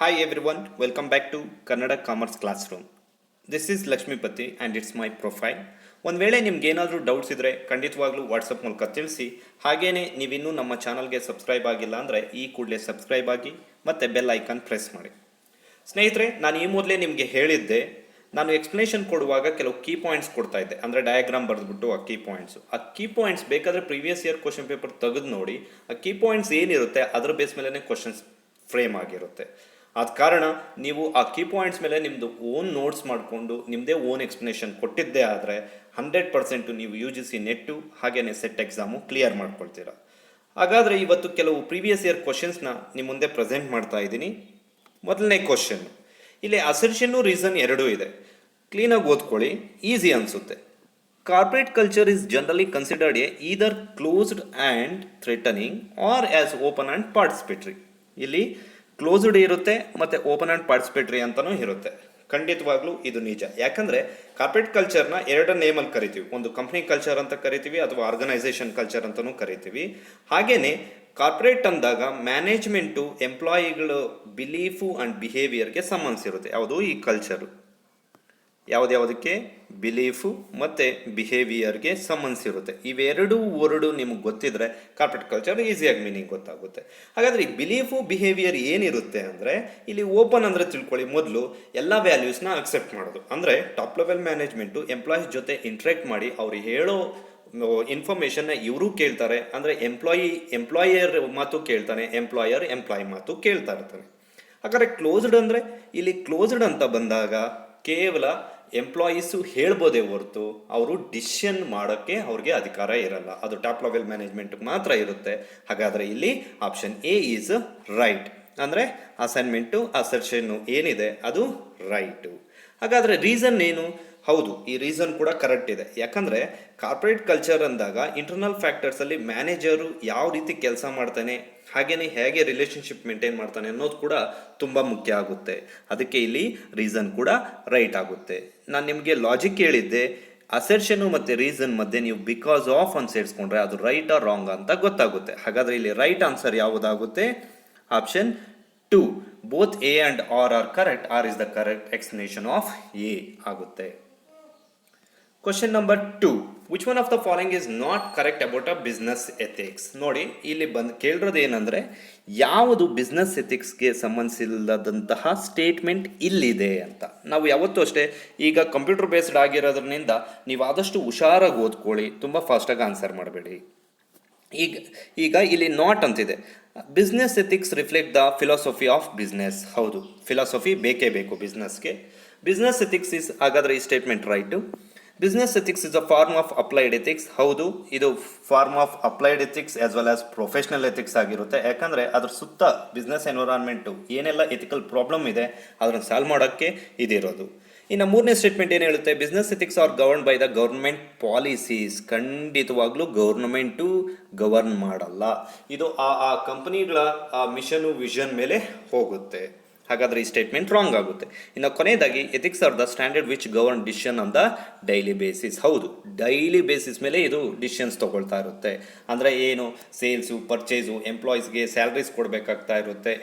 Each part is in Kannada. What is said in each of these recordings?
Hi everyone, welcome back to Kannada Commerce Classroom. This is Lakshmipati and it's my profile. ಒಂದು ವೇಳೆ ನಿಮ್ಗೆ ಏನಾದರೂ ಡೌಟ್ಸ್ ಇದ್ದರೆ ಖಂಡಿತವಾಗ್ಲೂ ವಾಟ್ಸಪ್ ಮೂಲಕ ತಿಳಿಸಿ. ಹಾಗೇನೇ ನೀವಿನ್ನೂ ನಮ್ಮ ಚಾನಲ್ಗೆ ಸಬ್ಸ್ಕ್ರೈಬ್ ಆಗಿಲ್ಲ ಅಂದರೆ ಈ ಕೂಡಲೇ ಸಬ್ಸ್ಕ್ರೈಬ್ ಆಗಿ ಮತ್ತು ಬೆಲ್ ಐಕಾನ್ ಪ್ರೆಸ್ ಮಾಡಿ. ಸ್ನೇಹಿತರೆ, ನಾನು ಈ ಮೊದಲೇ ನಿಮಗೆ ಹೇಳಿದ್ದೆ, ನಾನು ಎಕ್ಸ್ಪ್ಲನೇಷನ್ ಕೊಡುವಾಗ ಕೆಲವು ಕೀ ಪಾಯಿಂಟ್ಸ್ ಕೊಡ್ತಾ ಇದ್ದೆ, ಅಂದರೆ ಡಯಾಗ್ರಾಮ್ ಬರೆದ್ಬಿಟ್ಟು ಆ ಕೀ ಪಾಯಿಂಟ್ಸ್ ಬೇಕಾದರೆ ಪ್ರೀವಿಯಸ್ ಇಯರ್ ಕ್ವಶನ್ ಪೇಪರ್ ತೆಗೆದು ನೋಡಿ. ಆ ಕೀ ಪಾಯಿಂಟ್ಸ್ ಏನಿರುತ್ತೆ ಅದರ ಬೇಸ್ ಮೇಲೆ ಕ್ವಶನ್ಸ್ ಫ್ರೇಮ್ ಆಗಿರುತ್ತೆ. ಆದ ಕಾರಣ ನೀವು ಆ ಕೀ ಪಾಯಿಂಟ್ಸ್ ಮೇಲೆ ನಿಮ್ಮದು ಓನ್ ನೋಟ್ಸ್ ಮಾಡಿಕೊಂಡು ನಿಮ್ಮದೇ ಓನ್ ಎಕ್ಸ್ಪ್ಲನೇಷನ್ ಕೊಟ್ಟಿದ್ದೇ ಆದರೆ 100% ನೀವು ಯು ಜಿ ಸಿ ನೆಟ್ಟು ಹಾಗೆಯೇ ಸೆಟ್ ಎಕ್ಸಾಮು ಕ್ಲಿಯರ್ ಮಾಡ್ಕೊಳ್ತೀರಾ. ಹಾಗಾದರೆ ಇವತ್ತು ಕೆಲವು ಪ್ರೀವಿಯಸ್ ಇಯರ್ ಕ್ವಶನ್ಸ್ನ ನಿಮ್ಮ ಮುಂದೆ ಪ್ರೆಸೆಂಟ್ ಮಾಡ್ತಾ ಇದ್ದೀನಿ. ಮೊದಲನೇ ಕ್ವಶನ್, ಇಲ್ಲಿ ಅಸರ್ಷನ್ನು ರೀಸನ್ ಎರಡೂ ಇದೆ. ಕ್ಲೀನಾಗಿ ಓದ್ಕೊಳ್ಳಿ, ಈಸಿ ಅನಿಸುತ್ತೆ. Corporate culture is generally considered either closed and threatening or as open and participatory. ಇಲ್ಲಿ ಕ್ಲೋಸ್ಡ್ ಇರುತ್ತೆ ಮತ್ತು ಓಪನ್ ಆ್ಯಂಡ್ ಪಾರ್ಟಿಸಿಪೇಟ್ರಿ ಅಂತಲೂ ಇರುತ್ತೆ. ಖಂಡಿತವಾಗ್ಲೂ ಇದು ನಿಜ. ಯಾಕಂದರೆ ಕಾರ್ಪೊರೇಟ್ ಕಲ್ಚರ್ನ ಎರಡು ನೇಮಲ್ಲಿ ಕರಿತೀವಿ. ಒಂದು ಕಂಪ್ನಿ ಕಲ್ಚರ್ ಅಂತ ಕರಿತೀವಿ ಅಥವಾ ಆರ್ಗನೈಸೇಷನ್ ಕಲ್ಚರ್ ಅಂತಲೂ ಕರಿತೀವಿ. ಹಾಗೆಯೇ ಕಾರ್ಪೊರೇಟ್ ಅಂದಾಗ ಮ್ಯಾನೇಜ್ಮೆಂಟು ಎಂಪ್ಲಾಯಿಗಳು ಬಿಲೀಫು ಆ್ಯಂಡ್ ಬಿಹೇವಿಯರ್ಗೆ ಸಂಬಂಧಿಸಿರುತ್ತೆ. ಯಾವುದು ಈ ಕಲ್ಚರು ಯಾವುದಕ್ಕೆ ಬಿಲೀಫು ಮತ್ತು ಬಿಹೇವಿಯರ್ಗೆ ಸಂಬಂಧಿಸಿರುತ್ತೆ. ಇವೆರಡೂ ವರ್ಡು ನಿಮಗೆ ಗೊತ್ತಿದ್ರೆ ಕಾರ್ಪೊರೇಟ್ ಕಲ್ಚರ್ ಈಸಿಯಾಗಿ ಮೀನಿಂಗ್ ಗೊತ್ತಾಗುತ್ತೆ. ಹಾಗಾದರೆ ಈ ಬಿಲೀಫು ಬಿಹೇವಿಯರ್ ಏನಿರುತ್ತೆ ಅಂದರೆ, ಇಲ್ಲಿ ಓಪನ್ ಅಂದರೆ ತಿಳ್ಕೊಳ್ಳಿ, ಮೊದಲು ಎಲ್ಲ ವ್ಯಾಲ್ಯೂಸ್ನ ಅಕ್ಸೆಪ್ಟ್ ಮಾಡೋದು. ಅಂದರೆ ಟಾಪ್ ಲೆವೆಲ್ ಮ್ಯಾನೇಜ್ಮೆಂಟು ಎಂಪ್ಲಾಯೀಸ್ ಜೊತೆ ಇಂಟ್ರ್ಯಾಕ್ಟ್ ಮಾಡಿ ಅವ್ರು ಹೇಳೋ ಇನ್ಫಾರ್ಮೇಷನ್ನ ಇವರು ಕೇಳ್ತಾರೆ. ಅಂದರೆ ಎಂಪ್ಲಾಯರ್ ಮಾತು ಕೇಳ್ತಾನೆ, ಎಂಪ್ಲಾಯಿ ಮಾತು ಕೇಳ್ತಾ ಇರ್ತಾನೆ. ಹಾಗಾದರೆ ಕ್ಲೋಸ್ಡ್ ಅಂದರೆ, ಇಲ್ಲಿ ಕ್ಲೋಸ್ಡ್ ಅಂತ ಬಂದಾಗ ಕೇವಲ ಎಂಪ್ಲಾಯೀಸು ಹೇಳ್ಬೋದೇ ಹೊರತು ಅವರು ಡಿಸಿಷನ್ ಮಾಡೋಕ್ಕೆ ಅವ್ರಿಗೆ ಅಧಿಕಾರ ಇರಲ್ಲ. ಅದು ಟಾಪ್ ಲೆವೆಲ್ ಮ್ಯಾನೇಜ್ಮೆಂಟ್ಗೆ ಮಾತ್ರ ಇರುತ್ತೆ. ಹಾಗಾದರೆ ಇಲ್ಲಿ ಆಪ್ಷನ್ ಎ ಈಸ್ ರೈಟ್. ಅಂದರೆ ಅಸೈನ್ಮೆಂಟು ಅಸರ್ಷನ್ನು ಏನಿದೆ ಅದು ರೈಟು. ಹಾಗಾದರೆ ರೀಸನ್ ಏನು? ಹೌದು, ಈ ರೀಸನ್ ಕೂಡ ಕರೆಕ್ಟ್ ಇದೆ. ಯಾಕಂದರೆ ಕಾರ್ಪೊರೇಟ್ ಕಲ್ಚರ್ ಅಂದಾಗ ಇಂಟರ್ನಲ್ ಫ್ಯಾಕ್ಟರ್ಸಲ್ಲಿ ಮ್ಯಾನೇಜರು ಯಾವ ರೀತಿ ಕೆಲಸ ಮಾಡ್ತಾನೆ, ಹಾಗೆಯೇ ಹೇಗೆ ರಿಲೇಷನ್ಶಿಪ್ ಮೇಂಟೈನ್ ಮಾಡ್ತಾನೆ ಅನ್ನೋದು ಕೂಡ ತುಂಬ ಮುಖ್ಯ ಆಗುತ್ತೆ. ಅದಕ್ಕೆ ಇಲ್ಲಿ ರೀಸನ್ ಕೂಡ ರೈಟ್ ಆಗುತ್ತೆ. ನಾನು ನಿಮಗೆ ಲಾಜಿಕ್ ಹೇಳಿದ್ದೆ, ಅಸರ್ಷನು ಮತ್ತು ರೀಸನ್ ಮಧ್ಯೆ ನೀವು ಬಿಕಾಸ್ ಆಫ್ ಅಂತ ಸೇರಿಸ್ಕೊಂಡ್ರೆ ಅದು ರೈಟ್ ಆರ್ ರಾಂಗ್ ಅಂತ ಗೊತ್ತಾಗುತ್ತೆ. ಹಾಗಾದರೆ ಇಲ್ಲಿ ರೈಟ್ ಆನ್ಸರ್ ಯಾವುದಾಗುತ್ತೆ? Option 2, both A and R are correct. R is the correct explanation of A ಆಗುತ್ತೆ. Question number 2, which one of the following is not correct about a business ethics. ನೋಡಿ, ಇಲ್ಲಿ ಕೇಳಿರೋದು ಏನಂದರೆ, ಯಾವುದು ಬಿಸ್ನೆಸ್ ಎಥಿಕ್ಸ್ಗೆ ಸಂಬಂಧಿಸಿಲ್ಲದಂತಹ ಸ್ಟೇಟ್ಮೆಂಟ್ ಇಲ್ಲಿದೆ ಅಂತ. ನಾವು ಯಾವತ್ತೂ ಅಷ್ಟೇ, ಈಗ ಕಂಪ್ಯೂಟರ್ ಬೇಸ್ಡ್ ಆಗಿರೋದ್ರಿಂದ ನೀವು ಆದಷ್ಟು ಹುಷಾರಾಗಿ ಓದ್ಕೊಳ್ಳಿ, ತುಂಬ ಫಾಸ್ಟಾಗಿ ಆನ್ಸರ್ ಮಾಡಬೇಡಿ. ಈಗ ಇಲ್ಲಿ ನಾಟ್ ಅಂತಿದೆ. Business ethics reflect the philosophy of business. ಹೌದು, ಫಿಲಾಸಫಿ ಬೇಕೇ ಬೇಕು ಬಿಸ್ನೆಸ್ಗೆ. ಬಿಸ್ನೆಸ್ ಎಥಿಕ್ಸ್ ಇಸ್, ಹಾಗಾದರೆ ಈ statement right. Business ethics is a form of applied ethics. ಹೌದು, ಇದು form of applied ethics as well as professional ethics ಆಗಿರುತ್ತೆ. ಯಾಕಂದರೆ ಅದ್ರ ಸುತ್ತ ಬಿಸ್ನೆಸ್ ಎನ್ವಿರಾನ್ಮೆಂಟು ಏನೆಲ್ಲ ಎಥಿಕಲ್ ಪ್ರಾಬ್ಲಮ್ ಇದೆ ಅದನ್ನು ಸಾಲ್ವ್ ಮಾಡೋಕ್ಕೆ ಇದಿರೋದು. ಇನ್ನು ಮೂರನೇ ಸ್ಟೇಟ್ಮೆಂಟ್ ಏನು ಹೇಳುತ್ತೆ? Business ethics are govern by the government policies. ಖಂಡಿತವಾಗ್ಲೂ ಗೌರ್ಮೆಂಟು ಗವರ್ನ್ ಮಾಡಲ್ಲ. ಇದು ಆ ಕಂಪನಿಗಳ ಆ ಮಿಷನು ವಿಷನ್ ಮೇಲೆ ಹೋಗುತ್ತೆ. ಹಾಗಾದರೆ ಈ ಸ್ಟೇಟ್ಮೆಂಟ್ ರಾಂಗ್ ಆಗುತ್ತೆ. ಇನ್ನು ಕೊನೆಯದಾಗಿ, ethics are the standard which govern decision on the daily basis. ಹೌದು, ಡೈಲಿ ಬೇಸಿಸ್ ಮೇಲೆ ಇದು ಡಿಸಿಷನ್ಸ್ ತೊಗೊಳ್ತಾ ಇರುತ್ತೆ. ಅಂದರೆ ಏನು, ಸೇಲ್ಸು, ಪರ್ಚೇಸು, ಎಂಪ್ಲಾಯೀಸ್ಗೆ ಸ್ಯಾಲ್ರೀಸ್ ಕೊಡಬೇಕಾಗ್ತಾ ಇರುತ್ತೆ,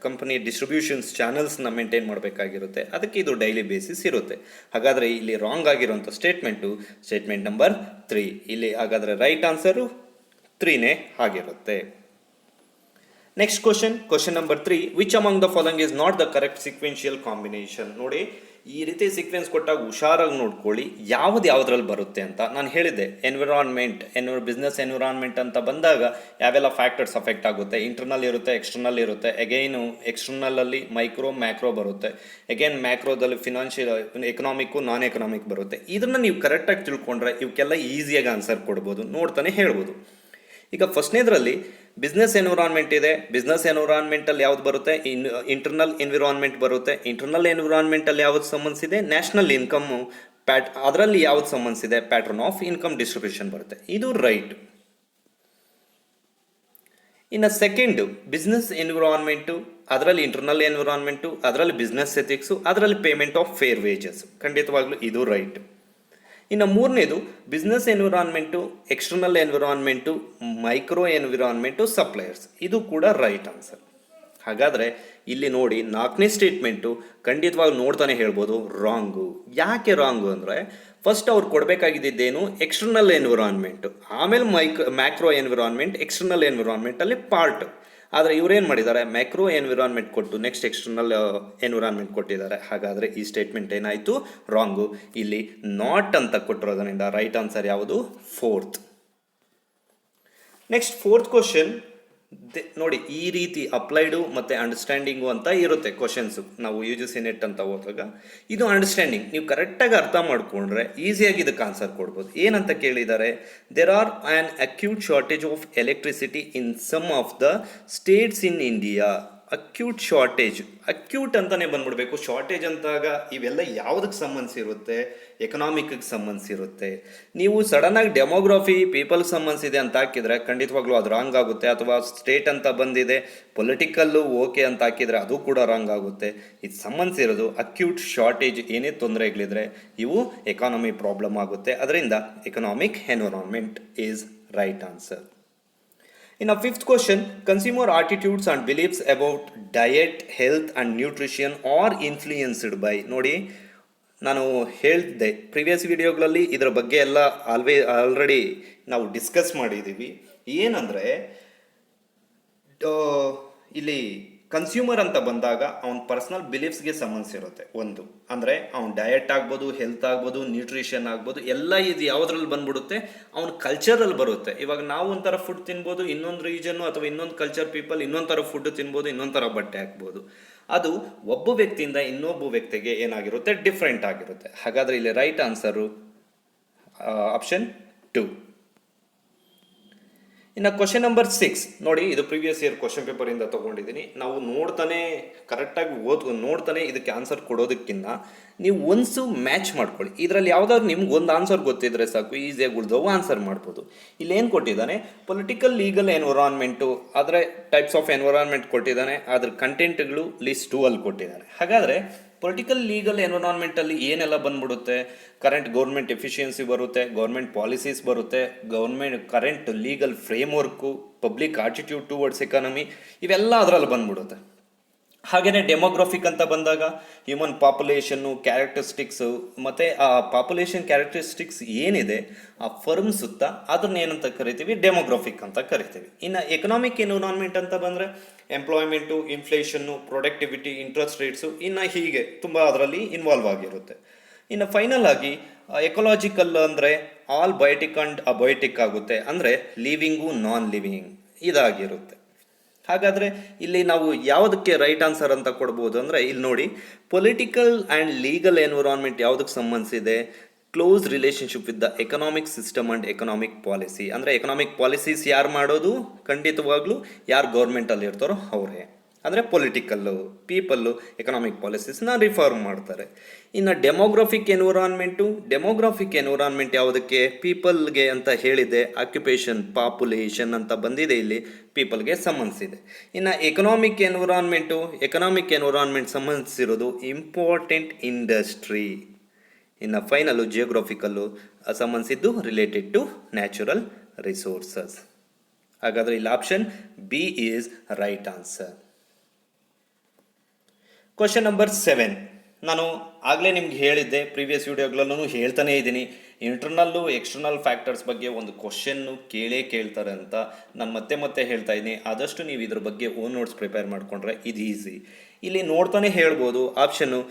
ಕಂಪನಿ ಡಿಸ್ಟ್ರಿಬ್ಯೂಷನ್ಸ್ ಚಾನಲ್ಸ್ನ ಮೇಂಟೈನ್ ಮಾಡಬೇಕಾಗಿರುತ್ತೆ. ಅದಕ್ಕೆ ಇದು ಡೈಲಿ ಬೇಸಿಸ್ ಇರುತ್ತೆ. ಹಾಗಾದರೆ ಇಲ್ಲಿ ರಾಂಗ್ ಆಗಿರುವಂಥ ಸ್ಟೇಟ್ಮೆಂಟ್ ನಂಬರ್ 3. ಇಲ್ಲಿ ಹಾಗಾದರೆ ರೈಟ್ ಆನ್ಸರು 3ನೇ ಆಗಿರುತ್ತೆ. Next question number 3, which among the following is not the correct sequential combination. ನೋಡಿ, ಈ ರೀತಿ ಸೀಕ್ವೆನ್ಸ್ ಕೊಟ್ಟಾಗ ಹುಷಾರಾಗಿ ನೋಡ್ಕೊಳ್ಳಿ ಯಾವುದ್ರಲ್ಲಿ ಬರುತ್ತೆ ಅಂತ. ನಾನು ಹೇಳಿದ್ದೆ, ಬಿಸ್ನೆಸ್ ಎನ್ವಿರಾನ್ಮೆಂಟ್ ಅಂತ ಬಂದಾಗ ಯಾವೆಲ್ಲ ಫ್ಯಾಕ್ಟರ್ಸ್ ಅಫೆಕ್ಟ್ ಆಗುತ್ತೆ. ಇಂಟರ್ನಲ್ ಇರುತ್ತೆ, ಎಕ್ಸ್ಟರ್ನಲ್ ಇರುತ್ತೆ. ಅಗೈನು ಎಕ್ಸ್ಟರ್ನಲಲ್ಲಿ ಮ್ಯಾಕ್ರೋ ಬರುತ್ತೆ. ಅಗೈನ್ ಮ್ಯಾಕ್ರೋದಲ್ಲಿ ಫಿನಾನ್ಷಿಯಲ್, ಎಕನಾಮಿಕ್ಕು, ನಾನ್ ಎಕನಾಮಿಕ್ ಬರುತ್ತೆ. ಇದನ್ನು ನೀವು ಕರೆಕ್ಟಾಗಿ ತಿಳ್ಕೊಂಡ್ರೆ ಇವಕ್ಕೆಲ್ಲ ಈಸಿಯಾಗಿ ಆನ್ಸರ್ ಕೊಡ್ಬೋದು, ನೋಡ್ತಾನೆ ಹೇಳ್ಬೋದು. ಈಗ ಫಸ್ಟ್ನೇದರಲ್ಲಿ ಬಿಸ್ನೆಸ್ ಎನ್ವಿರಾನ್ಮೆಂಟ್ ಇದೆ. ಬಿಸ್ನೆಸ್ ಎನ್ವಿರಾನ್ಮೆಂಟಲ್ಲಿ ಯಾವ್ದು ಬರುತ್ತೆ? ಇಂಟರ್ನಲ್ ಎನ್ವಿರಾನ್ಮೆಂಟ್ ಬರುತ್ತೆ. ಇಂಟರ್ನಲ್ ಎನ್ವಿರಾನ್ಮೆಂಟಲ್ಲಿ ಯಾವ್ದು ಸಂಬಂಧಿಸಿದೆ? ನ್ಯಾಷನಲ್ ಇನ್ಕಮ್ಮು ಅದರಲ್ಲಿ ಯಾವ್ದು ಸಂಬಂಧಿಸಿದೆ? ಪ್ಯಾಟ್ರನ್ ಆಫ್ ಇನ್ಕಮ್ ಡಿಸ್ಟ್ರಿಬ್ಯೂಷನ್ ಬರುತ್ತೆ. ಇದು ರೈಟ್. ಇನ್ನು ಸೆಕೆಂಡು, ಬಿಸ್ನೆಸ್ ಎನ್ವಿರಾನ್ಮೆಂಟು, ಅದರಲ್ಲಿ ಇಂಟರ್ನಲ್ ಎನ್ವಿರಾನ್ಮೆಂಟು, ಅದರಲ್ಲಿ ಬಿಸ್ನೆಸ್ ಎಥಿಕ್ಸು, ಅದರಲ್ಲಿ ಪೇಮೆಂಟ್ ಆಫ್ ಫೇರ್ ವೇಜಸ್. ಖಂಡಿತವಾಗ್ಲೂ ಇದು ರೈಟ್. ಇನ್ನು ಮೂರನೇದು, business environment, external environment, micro environment, suppliers. ಇದು ಕೂಡ ರೈಟ್ ಆನ್ಸರ್. ಹಾಗಾದರೆ ಇಲ್ಲಿ ನೋಡಿ 4ನೇ ಸ್ಟೇಟ್ಮೆಂಟು ಖಂಡಿತವಾಗಿ ನೋಡ್ತಾನೆ ಹೇಳ್ಬೋದು ರಾಂಗು. ಯಾಕೆ ರಾಂಗು ಅಂದರೆ ಫಸ್ಟ್ ಅವ್ರು ಕೊಡಬೇಕಾಗಿದ್ದೇನು ಎಕ್ಸ್ಟರ್ನಲ್ ಎನ್ವಿರಾನ್ಮೆಂಟು, ಆಮೇಲೆ ಮ್ಯಾಕ್ರೋ ಎನ್ವಿರಾನ್ಮೆಂಟ್, ಎಕ್ಸ್ಟರ್ನಲ್ ಎನ್ವಿರಾನ್ಮೆಂಟಲ್ಲಿ ಪಾರ್ಟ್. ಆದರೆ ಇವರೇನು ಮಾಡಿದ್ದಾರೆ, ಮ್ಯಾಕ್ರೋ ಎನ್ವಿರಾನ್ಮೆಂಟ್ ಕೊಟ್ಟು ನೆಕ್ಸ್ಟ್ ಎಕ್ಸ್ಟರ್ನಲ್ ಎನ್ವಿರಾನ್ಮೆಂಟ್ ಕೊಟ್ಟಿದ್ದಾರೆ. ಹಾಗಾದರೆ ಈ ಸ್ಟೇಟ್ಮೆಂಟ್ ಏನಾಯಿತು, ರಾಂಗು. ಇಲ್ಲಿ ನಾಟ್ ಅಂತ ಕೊಟ್ಟಿರೋದ್ರಿಂದ ರೈಟ್ ಆನ್ಸರ್ ಯಾವುದು, ಫೋರ್ತ್. ನೆಕ್ಸ್ಟ್ ಫೋರ್ತ್ ಕ್ವಶನ್ ನೋಡಿ, ಈ ರೀತಿ ಅಪ್ಲೈಡು ಮತ್ತು ಅಂಡರ್ಸ್ಟ್ಯಾಂಡಿಂಗು ಅಂತ ಇರುತ್ತೆ ಕ್ವಶನ್ಸು. ನಾವು ಯು ಜಿ ಸಿ ನೆಟ್ ಅಂತ ಹೋದಾಗ ಇದು ಅಂಡರ್ಸ್ಟ್ಯಾಂಡಿಂಗ್, ನೀವು ಕರೆಕ್ಟಾಗಿ ಅರ್ಥ ಮಾಡಿಕೊಂಡ್ರೆ ಈಸಿಯಾಗಿ ಇದಕ್ಕೆ ಆನ್ಸರ್ ಕೊಡ್ಬೋದು. ಏನಂತ ಕೇಳಿದ್ದಾರೆ, there are an acute shortage of electricity in some of the states in India. Acute shortage, acute ಅಂತಲೇ ಬಂದ್ಬಿಡ್ಬೇಕು. ಶಾರ್ಟೇಜ್ ಅಂತಾಗ ಇವೆಲ್ಲ ಯಾವುದಕ್ಕೆ ಸಂಬಂಧಿಸಿರುತ್ತೆ, ಎಕನಾಮಿಕ್ಗೆ ಸಂಬಂಧಿಸಿರುತ್ತೆ. ನೀವು ಸಡನ್ನಾಗಿ ಡೆಮೋಗ್ರಫಿ ಪೀಪಲ್ಗೆ ಸಂಬಂಧಿಸಿದೆ ಅಂತ ಹಾಕಿದರೆ ಖಂಡಿತವಾಗ್ಲೂ ಅದು ರಾಂಗ್ ಆಗುತ್ತೆ. ಅಥವಾ ಸ್ಟೇಟ್ ಅಂತ ಬಂದಿದೆ ಪೊಲಿಟಿಕಲ್ಲು ಓಕೆ ಅಂತ ಹಾಕಿದರೆ ಅದು ಕೂಡ ರಾಂಗ್ ಆಗುತ್ತೆ. ಇದು ಸಂಬಂಧಿಸಿರೋದು ಅಕ್ಯೂಟ್ ಶಾರ್ಟೇಜ್, ಏನೇ ತೊಂದರೆಗಳಿದ್ರೆ ಇವು ಎಕಾನಮಿ ಪ್ರಾಬ್ಲಮ್ ಆಗುತ್ತೆ. ಅದರಿಂದ economic environment is right answer. In a fifth question, consumer attitudes and beliefs about diet, health and nutrition are influenced by. ನೋಡಿ, ನಾನು ಹೇಳಿದ್ದೆ ಪ್ರಿವಿಯಸ್ ವಿಡಿಯೋಗಳಲ್ಲಿ ಇದರ ಬಗ್ಗೆ ಎಲ್ಲ ಆಲ್ರೆಡಿ ನಾವು ಡಿಸ್ಕಸ್ ಮಾಡಿದ್ದೀವಿ. ಏನಂದರೆ ಇಲ್ಲಿ ಕನ್ಸ್ಯೂಮರ್ ಅಂತ ಬಂದಾಗ ಅವನ ಪರ್ಸನಲ್ ಬಿಲೀಫ್ಸ್ಗೆ ಸಂಬಂಧಿಸಿರುತ್ತೆ. ಒಂದು ಅಂದರೆ ಅವ್ನ ಡಯಟ್ ಆಗ್ಬೋದು, ಹೆಲ್ತ್ ಆಗ್ಬೋದು, ನ್ಯೂಟ್ರಿಷನ್ ಆಗ್ಬೋದು, ಎಲ್ಲ ಇದು ಯಾವುದ್ರಲ್ಲಿ ಬಂದ್ಬಿಡುತ್ತೆ, ಅವ್ನ ಕಲ್ಚರಲ್ಲಿ ಬರುತ್ತೆ. ಇವಾಗ ನಾವು ಒಂಥರ ಫುಡ್ ತಿನ್ಬೋದು, ಇನ್ನೊಂದು ರೀಜನ್ನು ಅಥವಾ ಇನ್ನೊಂದು ಕಲ್ಚರ್ ಪೀಪಲ್ ಇನ್ನೊಂದು ಥರ ಫುಡ್ ತಿನ್ಬೋದು, ಇನ್ನೊಂದು ಥರ ಬಟ್ಟೆ ಹಾಕ್ಬೋದು. ಅದು ಒಬ್ಬ ವ್ಯಕ್ತಿಯಿಂದ ಇನ್ನೊಬ್ಬ ವ್ಯಕ್ತಿಗೆ ಏನಾಗಿರುತ್ತೆ, ಡಿಫ್ರೆಂಟ್ ಆಗಿರುತ್ತೆ. ಹಾಗಾದರೆ ಇಲ್ಲಿ ರೈಟ್ ಆನ್ಸರು ಆಪ್ಷನ್ 2. ಇನ್ನು ಕ್ವಶನ್ ನಂಬರ್ 6 ನೋಡಿ, ಇದು ಪ್ರೀವಿಯಸ್ ಇಯರ್ ಕ್ವಶನ್ ಪೇಪರಿಂದ ತೊಗೊಂಡಿದ್ದೀನಿ. ನಾವು ನೋಡ್ತಾನೆ ಕರೆಕ್ಟಾಗಿ ನೋಡ್ತಾನೆ ಇದಕ್ಕೆ ಆನ್ಸರ್ ಕೊಡೋದಕ್ಕಿಂತ ನೀವು ಒನ್ಸು ಮ್ಯಾಚ್ ಮಾಡ್ಕೊಳ್ಳಿ. ಇದರಲ್ಲಿ ಯಾವುದಾದ್ರು ನಿಮ್ಗೆ ಒಂದು ಆನ್ಸರ್ ಗೊತ್ತಿದ್ರೆ ಸಾಕು, ಈಸಿಯಾಗಿ ಉಳಿದವು ಆನ್ಸರ್ ಮಾಡ್ಬೋದು. ಇಲ್ಲೇನು ಕೊಟ್ಟಿದ್ದಾನೆ, ಪೊಲಿಟಿಕಲ್ ಲೀಗಲ್ ಎನ್ವಿರಾನ್ಮೆಂಟು, ಅದರ ಟೈಪ್ಸ್ ಆಫ್ ಎನ್ವಿರಾನ್ಮೆಂಟ್ ಕೊಟ್ಟಿದ್ದಾನೆ, ಅದ್ರ ಕಂಟೆಂಟ್ಗಳು ಲಿಸ್ಟ್ 2 ಅಲ್ಲಿ ಕೊಟ್ಟಿದ್ದಾನೆ. ಹಾಗಾದರೆ ಪೊಲಿಟಿಕಲ್ ಲೀಗಲ್ ಎನ್ವಿರಾನ್ಮೆಂಟಲ್ಲಿ ಏನೆಲ್ಲ ಬಂದ್ಬಿಡುತ್ತೆ, ಕರೆಂಟ್ ಗೌರ್ಮೆಂಟ್ ಎಫಿಷಿಯನ್ಸಿ ಬರುತ್ತೆ, ಗೌರ್ಮೆಂಟ್ ಪಾಲಿಸೀಸ್ ಬರುತ್ತೆ, government current legal framework, public attitude towards economy, ಇವೆಲ್ಲ ಅದರಲ್ಲಿ ಬಂದ್ಬಿಡುತ್ತೆ. ಹಾಗೆಯೇ ಡೆಮೋಗ್ರಫಿಕ್ ಅಂತ ಬಂದಾಗ ಹ್ಯೂಮನ್ ಪಾಪ್ಯುಲೇಷನ್ನು, ಕ್ಯಾರೆಕ್ಟರಿಸ್ಟಿಕ್ಸು, ಮತ್ತು ಆ ಪಾಪ್ಯುಲೇಷನ್ ಕ್ಯಾರೆಕ್ಟರಿಸ್ಟಿಕ್ಸ್ ಏನಿದೆ ಆ ಫರ್ಮ್ ಸುತ್ತ ಅದನ್ನ ಏನಂತ ಕರಿತೀವಿ, ಡೆಮೋಗ್ರಫಿಕ್ ಅಂತ ಕರಿತೀವಿ. ಇನ್ನು ಎಕನಾಮಿಕ್ ಎನ್ವಿರಾನ್ಮೆಂಟ್ ಅಂತ ಬಂದರೆ employment, inflation, productivity, interest rates, ಇನ್ನು ಹೀಗೆ ತುಂಬ ಅದರಲ್ಲಿ ಇನ್ವಾಲ್ವ್ ಆಗಿರುತ್ತೆ. ಇನ್ನು ಫೈನಲ್ ಆಗಿ ಎಕೊಲಾಜಿಕಲ್ ಅಂದರೆ ಆಲ್ ಬಯೋಟಿಕ್ ಆ್ಯಂಡ್ ಅಬಯೋಟಿಕ್ ಆಗುತ್ತೆ, ಅಂದರೆ ಲಿವಿಂಗು ನಾನ್ ಲಿವಿಂಗ್ ಇದಾಗಿರುತ್ತೆ. ಹಾಗಾದರೆ ಇಲ್ಲಿ ನಾವು ಯಾವುದಕ್ಕೆ ರೈಟ್ ಆನ್ಸರ್ ಅಂತ ಕೊಡ್ಬೋದು ಅಂದರೆ, ಇಲ್ಲಿ ನೋಡಿ, ಪೊಲಿಟಿಕಲ್ ಆ್ಯಂಡ್ ಲೀಗಲ್ ಎನ್ವಿರಾನ್ಮೆಂಟ್ ಯಾವುದಕ್ಕೆ ಸಂಬಂಧಿಸಿದೆ, close relationship with the economic system and economic policy. ಅಂದರೆ ಎಕನಾಮಿಕ್ ಪಾಲಿಸೀಸ್ ಯಾರು ಮಾಡೋದು, ಖಂಡಿತವಾಗ್ಲೂ ಯಾರು ಗೌರ್ಮೆಂಟಲ್ಲಿ ಇರ್ತಾರೋ ಅವರೇ. ಅಂದರೆ ಪೊಲಿಟಿಕಲ್ಲು ಪೀಪಲ್ಲು ಎಕನಾಮಿಕ್ ಪಾಲಿಸೀಸ್ನ ರಿಫಾರ್ಮ್ ಮಾಡ್ತಾರೆ. ಇನ್ನು ಡೆಮೋಗ್ರಫಿಕ್ ಎನ್ವಿರಾನ್ಮೆಂಟ್ ಯಾವುದಕ್ಕೆ, ಪೀಪಲ್ಗೆ ಅಂತ ಹೇಳಿದೆ, ಆಕ್ಯುಪೇಷನ್ ಪಾಪ್ಯುಲೇಷನ್ ಅಂತ ಬಂದಿದೆ, ಇಲ್ಲಿ ಪೀಪಲ್ಗೆ ಸಂಬಂಧಿಸಿದೆ. ಇನ್ನು ಎಕನಾಮಿಕ್ ಎನ್ವಿರಾನ್ಮೆಂಟ್ ಸಂಬಂಧಿಸಿರೋದು ಇಂಪಾರ್ಟೆಂಟ್ ಇಂಡಸ್ಟ್ರಿ. ಇನ್ನು ಫೈನಲ್ಲು ಜಿಯೋಗ್ರಫಿಕಲ್ಲು ಸಂಬಂಧಿಸಿದ್ದು ರಿಲೇಟೆಡ್ ಟು ನ್ಯಾಚುರಲ್ ರಿಸೋರ್ಸಸ್. ಹಾಗಾದರೆ ಇಲ್ಲಿ option B is right answer. Question number 7 ನಾನು ಆಗಲೇ ನಿಮ್ಗೆ ಹೇಳಿದ್ದೆ, ಪ್ರೀವಿಯಸ್ ವಿಡಿಯೋಗಳಲ್ಲೂ ಹೇಳ್ತಾನೇ ಇದ್ದೀನಿ, ಇಂಟರ್ನಲ್ಲು ಎಕ್ಸ್ಟರ್ನಲ್ ಫ್ಯಾಕ್ಟರ್ಸ್ ಬಗ್ಗೆ ಒಂದು ಕ್ವಶನ್ನು ಕೇಳ್ತಾರೆ ಅಂತ ನಾನು ಮತ್ತೆ ಹೇಳ್ತಾ ಇದ್ದೀನಿ. ಆದಷ್ಟು ನೀವು ಇದ್ರ ಬಗ್ಗೆ ಓನ್ ನೋಟ್ಸ್ ಪ್ರಿಪೇರ್ ಮಾಡಿಕೊಂಡ್ರೆ ಇದು ಈಸಿ. ಇಲ್ಲಿ ನೋಡ್ತಾನೆ ಹೇಳ್ಬೋದು, ಆಪ್ಷನ್ನು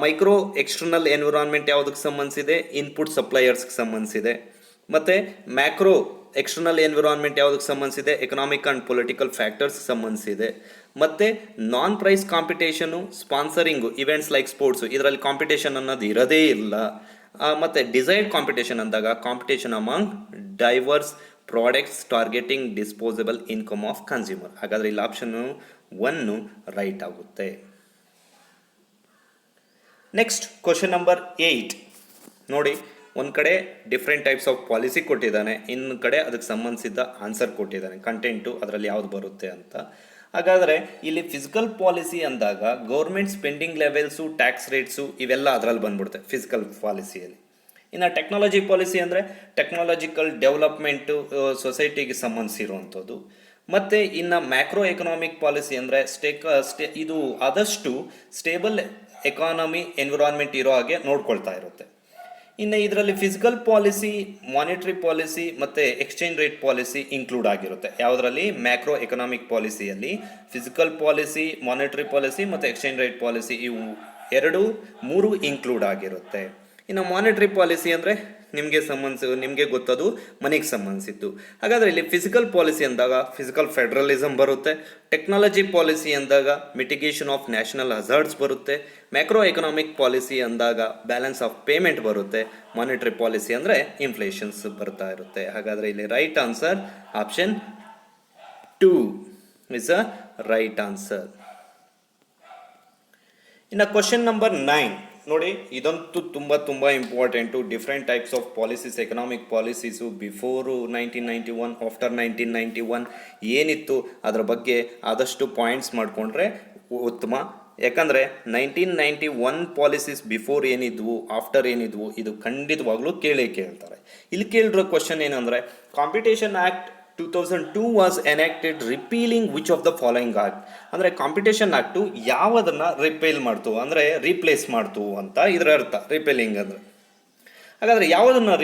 ಮೈಕ್ರೋ ಎಕ್ಸ್ಟರ್ನಲ್ ಎನ್ವಿರಾನ್ಮೆಂಟ್ ಯಾವುದಕ್ಕೆ ಸಂಬಂಧಿಸಿದೆ, ಇನ್ಪುಟ್ ಸಪ್ಲೈಯರ್ಸ್ಗೆ ಸಂಬಂಧಿಸಿದೆ. ಮತ್ತು ಮ್ಯಾಕ್ರೋ ಎಕ್ಸ್ಟರ್ನಲ್ ಎನ್ವಿರಾನ್ಮೆಂಟ್ ಯಾವುದಕ್ಕೆ ಸಂಬಂಧಿಸಿದೆ, ಎಕನಾಮಿಕ್ ಆ್ಯಂಡ್ ಪೊಲಿಟಿಕಲ್ ಫ್ಯಾಕ್ಟರ್ಸ್ ಸಂಬಂಧಿಸಿದೆ. ಮತ್ತು non price competition, sponsoring, events like sports, ಇದರಲ್ಲಿ ಕಾಂಪಿಟೇಷನ್ ಅನ್ನೋದು ಇರೋದೇ ಇಲ್ಲ. ಮತ್ತು ಡಿಸೈರ್ಡ್ ಕಾಂಪಿಟೇಷನ್ ಅಂದಾಗ competition among diverse products targeting disposable income of consumer. ಹಾಗಾದರೆ ಇಲ್ಲಿ ಆಪ್ಷನ್ನು 1 ರೈಟ್ ಆಗುತ್ತೆ. ನೆಕ್ಸ್ಟ್ ಕ್ವಶನ್ ನಂಬರ್ 8 ನೋಡಿ, ಒಂದು ಕಡೆ ಡಿಫ್ರೆಂಟ್ ಟೈಪ್ಸ್ ಆಫ್ ಪಾಲಿಸಿ ಕೊಟ್ಟಿದ್ದಾನೆ, ಇನ್ನೊಂದು ಕಡೆ ಅದಕ್ಕೆ ಸಂಬಂಧಿಸಿದ ಆನ್ಸರ್ ಕೊಟ್ಟಿದ್ದಾನೆ, ಕಂಟೆಂಟು ಅದರಲ್ಲಿ ಯಾವುದು ಬರುತ್ತೆ ಅಂತ. ಹಾಗಾದರೆ ಇಲ್ಲಿ ಫಿಸಿಕಲ್ ಪಾಲಿಸಿ ಅಂದಾಗ government spending levels, tax rates ಇವೆಲ್ಲ ಅದರಲ್ಲಿ ಬಂದ್ಬಿಡುತ್ತೆ ಫಿಸಿಕಲ್ ಪಾಲಿಸಿಯಲ್ಲಿ. ಇನ್ನು ಟೆಕ್ನಾಲಜಿ ಪಾಲಿಸಿ ಅಂದರೆ ಟೆಕ್ನಾಲಜಿಕಲ್ ಡೆವಲಪ್ಮೆಂಟು, ಸೊಸೈಟಿಗೆ ಸಂಬಂಧಿಸಿರುವಂಥದ್ದು. ಮತ್ತು ಇನ್ನು ಮ್ಯಾಕ್ರೋ ಎಕನಾಮಿಕ್ ಪಾಲಿಸಿ ಅಂದರೆ ಇದು ಆದಷ್ಟು ಸ್ಟೇಬಲ್ ಎಕಾನಮಿ ಎನ್ವಿರಾನ್ಮೆಂಟ್ ಇರೋ ಹಾಗೆ ನೋಡ್ಕೊಳ್ತಾ ಇರುತ್ತೆ. ಇನ್ನು ಇದರಲ್ಲಿ ಫಿಸಿಕಲ್ ಪಾಲಿಸಿ, ಮಾನಿಟರಿ ಪಾಲಿಸಿ ಮತ್ತು ಎಕ್ಸ್ಚೇಂಜ್ ರೇಟ್ ಪಾಲಿಸಿ ಇನ್ಕ್ಲೂಡ್ ಆಗಿರುತ್ತೆ. ಯಾವುದರಲ್ಲಿ? ಮ್ಯಾಕ್ರೋ ಎಕನಾಮಿಕ್ ಪಾಲಿಸಿಯಲ್ಲಿ ಫಿಸಿಕಲ್ ಪಾಲಿಸಿ, ಮಾನಿಟರಿ ಪಾಲಿಸಿ ಮತ್ತು ಎಕ್ಸ್ಚೇಂಜ್ ರೇಟ್ ಪಾಲಿಸಿ ಇವು ಮೂರು ಇನ್ಕ್ಲೂಡ್ ಆಗಿರುತ್ತೆ. ಇನ್ನು ಮಾನಿಟರಿ ಪಾಲಿಸಿ ಅಂದರೆ ನಿಮಗೆ ಗೊತ್ತದು ಮನೆಗೆ ಸಂಬಂಧಿಸಿದ್ದು. ಹಾಗಾದರೆ ಇಲ್ಲಿ ಫಿಸಿಕಲ್ ಪಾಲಿಸಿ ಅಂದಾಗ ಫಿಸಿಕಲ್ ಫೆಡರಲಿಸಮ್ ಬರುತ್ತೆ. ಟೆಕ್ನಾಲಜಿ ಪಾಲಿಸಿ ಅಂದಾಗ ಮಿಟಿಗೇಷನ್ ಆಫ್ ನ್ಯಾಷನಲ್ ಹಜಾರ್ಡ್ಸ್ ಬರುತ್ತೆ. ಮ್ಯಾಕ್ರೋ ಎಕನಾಮಿಕ್ ಪಾಲಿಸಿ ಅಂದಾಗ ಬ್ಯಾಲೆನ್ಸ್ ಆಫ್ ಪೇಮೆಂಟ್ ಬರುತ್ತೆ. ಮಾನಿಟರಿ ಪಾಲಿಸಿ ಅಂದರೆ ಇನ್ಫ್ಲೇಷನ್ಸ್ ಬರ್ತಾ ಇರುತ್ತೆ. ಹಾಗಾದರೆ ಇಲ್ಲಿ right answer option 2 is a right answer. ಇನ್ನು ಕ್ವಶನ್ ನಂಬರ್ 9 ನೋಡಿ, ಇದಂತೂ ತುಂಬ important. Different types of policies, economic policies before 1991, after 1991 ಏನಿತ್ತು ಅದರ ಬಗ್ಗೆ ಆದಷ್ಟು ಪಾಯಿಂಟ್ಸ್ ಮಾಡಿಕೊಂಡ್ರೆ ಉತ್ತಮ. ಯಾಕಂದರೆ 1991 ಪಾಲಿಸೀಸ್ ಬಿಫೋರ್ ಏನಿದ್ವು, ಆಫ್ಟರ್ ಏನಿದ್ವು, ಇದು ಖಂಡಿತವಾಗ್ಲೂ ಕೇಳ್ತಾರೆ. ಇಲ್ಲಿ ಕೇಳಿರೋ ಕ್ವಶನ್ ಏನಂದರೆ, competition act 2002 was enacted repealing which of the following act. ಅಂದರೆ ಕಾಂಪಿಟೇಷನ್ ಆ್ಯಕ್ಟು ಯಾವುದನ್ನು ರಿಪೇಲ್ ಮಾಡ್ತು ಅಂದರೆ ರೀಪ್ಲೇಸ್ ಮಾಡ್ತು ಅಂತ ಇದರ ಅರ್ಥ. ರಿಪೇಲಿಂಗ್ ಅಂದರೆ ಹಾಗಾದರೆ ಯಾವುದನ್ನು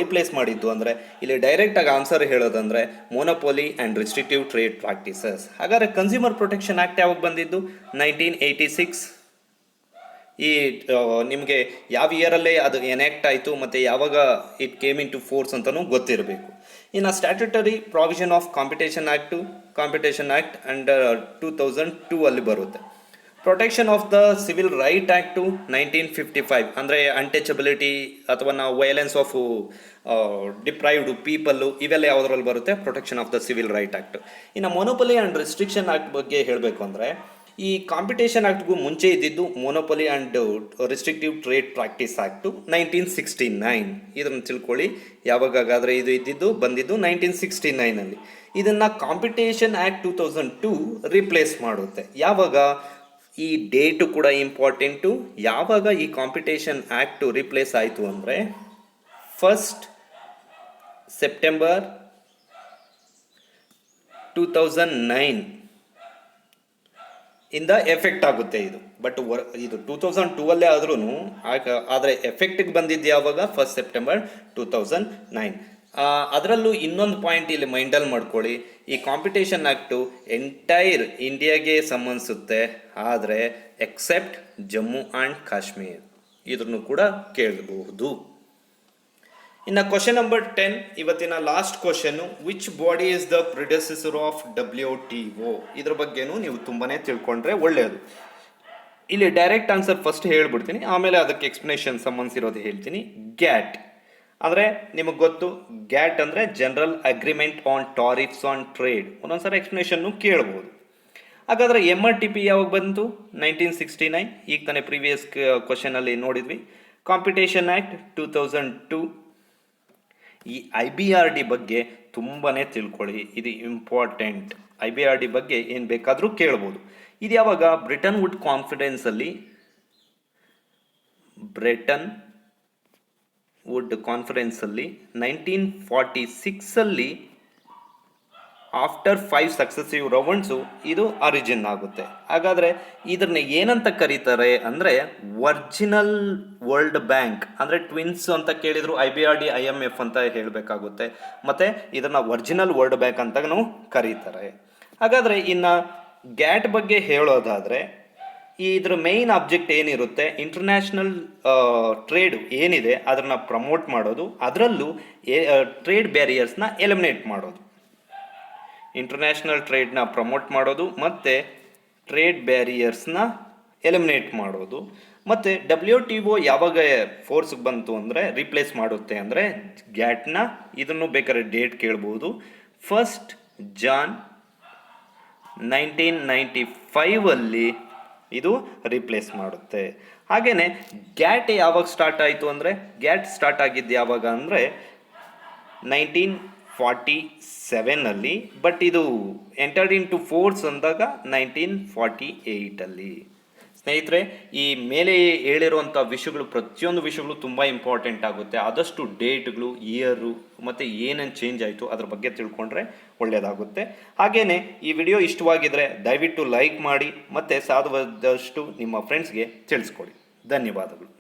ರಿಪ್ಲೇಸ್ ಮಾಡಿದ್ದು ಅಂದರೆ ಇಲ್ಲಿ ಡೈರೆಕ್ಟಾಗಿ ಆನ್ಸರ್ ಹೇಳೋದಂದರೆ monopoly and restrictive trade practices. ಹಾಗಾದರೆ ಕನ್ಸ್ಯೂಮರ್ ಪ್ರೊಟೆಕ್ಷನ್ ಆ್ಯಕ್ಟ್ ಯಾವಾಗ ಬಂದಿದ್ದು? 1986. ಈ ನಿಮಗೆ ಯಾವ ಇಯರಲ್ಲೇ ಅದು ಎನಾಕ್ಟ್ ಆಯಿತು ಮತ್ತು ಯಾವಾಗ it came into force ಅಂತಲೂ ಗೊತ್ತಿರಬೇಕು. ಇನ್ನು statutory provision of competition act under 2002 ಅಲ್ಲಿ ಬರುತ್ತೆ. Protection of the civil right act 1955 ಅಂದರೆ ಅನ್ಟಚಬಿಲಿಟಿ ಅಥವಾ ನಾವು ವೈಲೆನ್ಸ್ ಆಫ್ ಡಿಪ್ರೈವ್ಡ್ ಪೀಪಲ್ಲು ಇವೆಲ್ಲ ಯಾವುದರಲ್ಲಿ ಬರುತ್ತೆ? Protection of the civil right act. ಇನ್ನು ಮೊನೊಪೊಲಿ ಆ್ಯಂಡ್ ರಿಸ್ಟ್ರಿಕ್ಷನ್ ಆ್ಯಕ್ಟ್ ಬಗ್ಗೆ ಹೇಳಬೇಕು ಅಂದರೆ ಈ ಕಾಂಪಿಟೇಷನ್ ಆ್ಯಕ್ಟ್ಗೂ ಮುಂಚೆ ಇದ್ದಿದ್ದು monopoly and restrictive trade practice act 1969. ಇದನ್ನು ತಿಳ್ಕೊಳ್ಳಿ. ಯಾವಾಗಾದರೆ ಇದು ಬಂದಿದ್ದು 1969ಅಲ್ಲಿ. ಇದನ್ನು ಕಾಂಪಿಟೇಷನ್ ಆ್ಯಕ್ಟ್ 2002 ರಿಪ್ಲೇಸ್ ಮಾಡುತ್ತೆ. ಯಾವಾಗ? ಈ ಡೇಟು ಕೂಡ ಇಂಪಾರ್ಟೆಂಟು. ಯಾವಾಗ ಈ ಕಾಂಪಿಟೇಷನ್ ಆ್ಯಕ್ಟು ರಿಪ್ಲೇಸ್ ಆಯಿತು ಅಂದರೆ 1 ಸೆಪ್ಟೆಂಬರ್ 2009 ಇಂದ ಎಫೆಕ್ಟ್ ಆಗುತ್ತೆ ಇದು. ಬಟ್ ಇದು 2002 ಅಲ್ಲೇ ಆದ್ರೂ ಆದರೆ ಎಫೆಕ್ಟಿಗೆ ಬಂದಿದ್ದು ಯಾವಾಗ? 1 ಸೆಪ್ಟೆಂಬರ್ 2009. ಅದರಲ್ಲೂ ಇನ್ನೊಂದು ಪಾಯಿಂಟ್ ಇಲ್ಲಿ ಮೈಂಡಲ್ಲಿ ಮಾಡ್ಕೊಳ್ಳಿ. ಈ ಕಾಂಪಿಟೇಷನ್ ಆ್ಯಕ್ಟು ಎಂಟೈರ್ ಇಂಡಿಯಾಗೆ ಸಂಬಂಧಿಸುತ್ತೆ, ಆದರೆ ಎಕ್ಸೆಪ್ಟ್ ಜಮ್ಮು ಆ್ಯಂಡ್ ಕಾಶ್ಮೀರ್. ಇದನ್ನು ಕೂಡ ಕೇಳಬಹುದು. ಇನ್ನು ಕ್ವಶನ್ ನಂಬರ್ 10, ಇವತ್ತಿನ last question, which body is the predecessor of WTO? ಇದ್ರ ಬಗ್ಗೆನೂ ನೀವು ತುಂಬಾ ತಿಳ್ಕೊಂಡ್ರೆ ಒಳ್ಳೆಯದು. ಇಲ್ಲಿ ಡೈರೆಕ್ಟ್ ಆನ್ಸರ್ ಫಸ್ಟ್ ಹೇಳ್ಬಿಡ್ತೀನಿ, ಆಮೇಲೆ ಅದಕ್ಕೆ ಎಕ್ಸ್ಪ್ಲನೇಷನ್ ಸಂಬಂಧಿಸಿರೋದು ಹೇಳ್ತೀನಿ. ಗ್ಯಾಟ್ ಅಂದರೆ ನಿಮಗೆ ಗೊತ್ತು, ಗ್ಯಾಟ್ ಅಂದರೆ general agreement on tariffs on trade. ಒಂದೊಂದ್ಸರಿ ಎಕ್ಸ್ಪ್ಲನೇಷನ್ನು ಕೇಳ್ಬೋದು. ಹಾಗಾದರೆ MRTP ಯಾವಾಗ ಬಂತು? 1969. ಈಗ ತಾನೇ ಪ್ರೀವಿಯಸ್ ಕ್ವಶನಲ್ಲಿ ನೋಡಿದ್ವಿ. Competition act 2002. ಈ IBRD ಬಗ್ಗೆ ತುಂಬಾ ತಿಳ್ಕೊಳ್ಳಿ, ಇದು ಇಂಪಾರ್ಟೆಂಟ್. IBRD ಬಗ್ಗೆ ಏನು ಬೇಕಾದರೂ ಕೇಳ್ಬೋದು. ಇದು ಯಾವಾಗ? Bretton wood ಕಾನ್ಫರೆನ್ಸಲ್ಲಿ 1946 after 5 successive rounds ಇದು ಆರಿಜಿನ್ ಆಗುತ್ತೆ. ಹಾಗಾದರೆ ಇದನ್ನ ಏನಂತ ಕರೀತಾರೆ ಅಂದರೆ ಒರಿಜಿನಲ್ ವರ್ಲ್ಡ್ ಬ್ಯಾಂಕ್, ಅಂದರೆ ಟ್ವಿನ್ಸ್ ಅಂತ ಕೇಳಿದ್ರು IBRD IMF ಅಂತ ಹೇಳಬೇಕಾಗುತ್ತೆ. ಮತ್ತು ಇದನ್ನು ಒರಿಜಿನಲ್ ವರ್ಲ್ಡ್ ಬ್ಯಾಂಕ್ ಅಂತಲೂ ಕರೀತಾರೆ. ಹಾಗಾದರೆ ಇನ್ನು ಗ್ಯಾಟ್ ಬಗ್ಗೆ ಹೇಳೋದಾದರೆ ಇದ್ರ ಮೇಯ್ನ್ ಆಬ್ಜೆಕ್ಟ್ ಏನಿರುತ್ತೆ? ಇಂಟರ್ನ್ಯಾಷನಲ್ ಟ್ರೇಡ್ ಏನಿದೆ ಅದನ್ನು ಪ್ರಮೋಟ್ ಮಾಡೋದು, ಅದರಲ್ಲೂ ಟ್ರೇಡ್ ಬ್ಯಾರಿಯರ್ಸ್ನ ಎಲಿಮಿನೇಟ್ ಮಾಡೋದು. ಇಂಟರ್ನ್ಯಾಷನಲ್ ಟ್ರೇಡ್ನ ಪ್ರಮೋಟ್ ಮಾಡೋದು ಮತ್ತು ಟ್ರೇಡ್ ಬ್ಯಾರಿಯರ್ಸ್ನ ಎಲಿಮಿನೇಟ್ ಮಾಡೋದು. ಮತ್ತು WTO ಯಾವಾಗ ಫೋರ್ಸ್ಗೆ ಬಂತು ಅಂದರೆ ರಿಪ್ಲೇಸ್ ಮಾಡುತ್ತೆ ಅಂದರೆ ಗ್ಯಾಟ್ನ. ಇದನ್ನು ಬೇಕಾದ್ರೆ ಡೇಟ್ ಕೇಳ್ಬೋದು. 1 ಜಾನ್ 1995 ಇದು ರಿಪ್ಲೇಸ್ ಮಾಡುತ್ತೆ. ಹಾಗೆಯೇ ಗ್ಯಾಟ್ ಯಾವಾಗ ಸ್ಟಾರ್ಟ್ ಆಯಿತು ಅಂದರೆ ಗ್ಯಾಟ್ ಸ್ಟಾರ್ಟ್ ಆಗಿದ್ದು ಯಾವಾಗ ಅಂದರೆ 1947 ಬಟ್ ಇದು ಎಂಟರ್ಡ್ ಇನ್ ಟು ಫೋರ್ಸ್ ಅಂದಾಗ 1948. ಸ್ನೇಹಿತರೆ, ಈ ಮೇಲೆ ಹೇಳಿರುವಂಥ ವಿಷಯಗಳು, ಪ್ರತಿಯೊಂದು ವಿಷಯಗಳು ತುಂಬ ಇಂಪಾರ್ಟೆಂಟ್ ಆಗುತ್ತೆ. ಆದಷ್ಟು ಡೇಟ್ಗಳು, ಇಯರು ಮತ್ತು ಏನೇನು ಚೇಂಜ್ ಆಯಿತು ಅದ್ರ ಬಗ್ಗೆ ತಿಳ್ಕೊಂಡ್ರೆ ಒಳ್ಳೆಯದಾಗುತ್ತೆ. ಹಾಗೆಯೇ ಈ ವಿಡಿಯೋ ಇಷ್ಟವಾಗಿದ್ದರೆ ದಯವಿಟ್ಟು ಲೈಕ್ ಮಾಡಿ ಮತ್ತು ಸಾಧ್ಯವಾದಷ್ಟು ನಿಮ್ಮ ಫ್ರೆಂಡ್ಸ್ಗೆ ತಿಳಿಸ್ಕೊಡಿ. ಧನ್ಯವಾದಗಳು.